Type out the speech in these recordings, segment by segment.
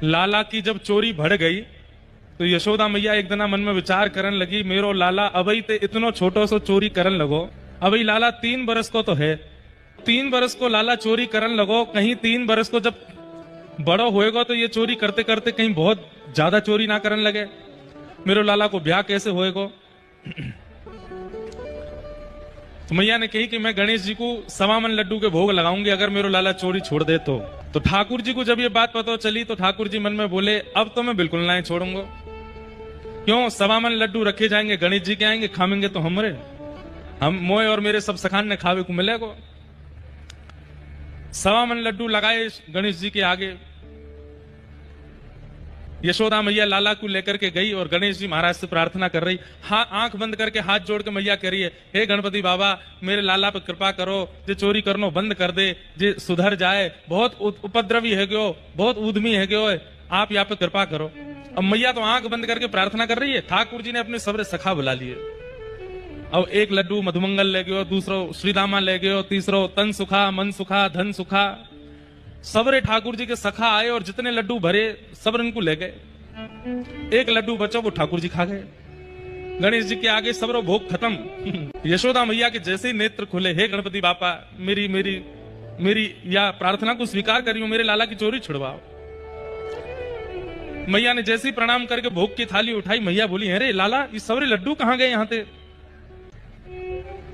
लाला की जब चोरी बढ़ गई तो यशोदा मैया एक दिन मन में विचार करन लगी, मेरो लाला अबई ते इतनो छोटो सो चोरी करन लगो। अबई लाला 3 बरस को तो है, 3 बरस को लाला चोरी करन लगो। कहीं 3 बरस को जब बड़ो होएगा तो ये चोरी करते करते कहीं बहुत ज्यादा चोरी ना करन लगे। मेरो लाला को ब्याह कैसे होएगा? तो मैया ने कही कि मैं गणेश जी को 1.25 मन लड्डू के भोग लगाऊंगी अगर मेरो लाला चोरी छोड़ दे तो ठाकुर जी को जब ये बात पता चली तो ठाकुर जी मन में बोले, अब तो मैं बिल्कुल ना छोड़ूंगा। क्यों? 1.25 मन लड्डू रखे जाएंगे, गणेश जी के आएंगे, खामेंगे तो हम मोए और मेरे सब सखान ने खावे को मिलेगा। 1.25 मन लड्डू लगाए गणेश जी के आगे। यशोदा मैया लाला को लेकर के गई और गणेश जी महाराज से प्रार्थना कर रही, हाँ आंख बंद करके हाथ जोड़ के मैया कह रही है, हे गणपति बाबा मेरे लाला पे कृपा करो, जे चोरी करनो बंद कर दे, जे सुधर जाए, बहुत उपद्रवी है गयो, बहुत उद्यमी है गयो, आप यहाँ पे कृपा करो। अब मैया तो आंख बंद करके प्रार्थना कर रही है, ठाकुर जी ने अपने सबरे सखा बुला लिए। अब एक लड्डू मधुमंगल ले गयो, दूसरो श्रीदामा ले गयो, तीसरो तन सुखा, मन सुखा, धन सुखा। सबरे ठाकुर जी के सखा आए और जितने लड्डू भरे सब इनको ले गए। एक लड्डू बचा वो ठाकुर जी खा गए। गणेश जी के आगे सबरो भोग खत्म। यशोदा मैया के जैसे ही नेत्र खुले, हे गणपति बापा मेरी मेरी मेरी या प्रार्थना को स्वीकार करियो, मेरे लाला की चोरी छुड़वाओ। मैया ने जैसे ही प्रणाम करके भोग की थाली उठाई, मैया बोली, अरे लाला ये सबरे लड्डू कहाँ गए यहाँ से?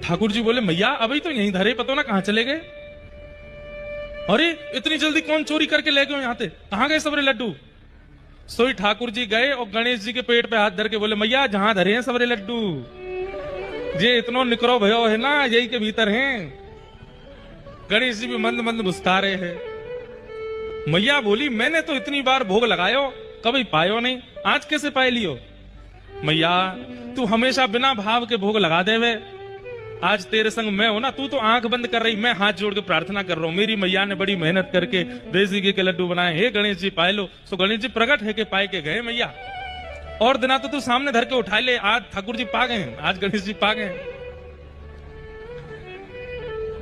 ठाकुर जी बोले, मैया अभी तो यहीं धरे, पतो ना कहाँ चले गए। अरे इतनी जल्दी कौन चोरी करके ले गए यहाँ से? कहाँ गए सबरे लड्डू? सोई ठाकुर जी गए और गणेश जी के पेट पे हाथ धर के बोले, मैया जहां धरे हैं सबरे लड्डू, जे इतनो निकरो भयो है ना यही के भीतर हैं। गणेश जी भी मंद मंद मुस्कुरा रहे हैं। मैया बोली, मैंने तो इतनी बार भोग लगायो कभी पायो नहीं, आज कैसे पाए लियो? मैया तू हमेशा बिना भाव के भोग लगा देवे, आज तेरे संग मैं हूं ना, तू तो आंख बंद कर रही, मैं हाथ जोड़ के प्रार्थना कर रहा हूं। मेरी मैया ने बड़ी मेहनत करके देसी घी के लड्डू बनाए, हे गणेश जी पाए लो। सो गणेश जी प्रकट है के पाए के गए मैया, और दिना तो तू सामने धर के उठा ले, आज ठाकुर जी पा गए, आज गणेश जी पा गए।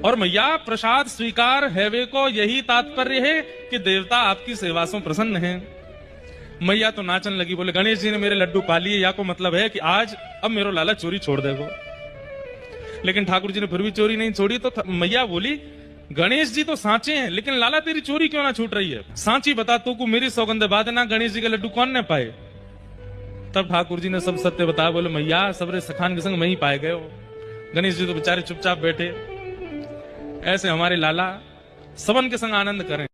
और मैया प्रसाद स्वीकार हैवे को यही तात्पर्य है कि देवता आपकी सेवा से प्रसन्न है। मैया तो नाचन लगी, बोले गणेश जी ने मेरे लड्डू पा लिए, या को मतलब है कि आज अब मेरो लाला चोरी छोड़ देगो। लेकिन ठाकुर जी ने फिर भी चोरी नहीं छोड़ी। तो मैया बोली, गणेश जी तो सांचे हैं, लेकिन लाला तेरी चोरी क्यों ना छूट रही है? सांची बता, तू को मेरी सौगंध बाद ना गणेश जी के लड्डू कौन ने पाए? तब ठाकुर जी ने सब सत्य बताया, बोले मैया सबरे सखान के संग मैं ही पाए गए हो। गणेश जी तो बेचारे चुपचाप बैठे। ऐसे हमारे लाला सबन के संग आनंद करें।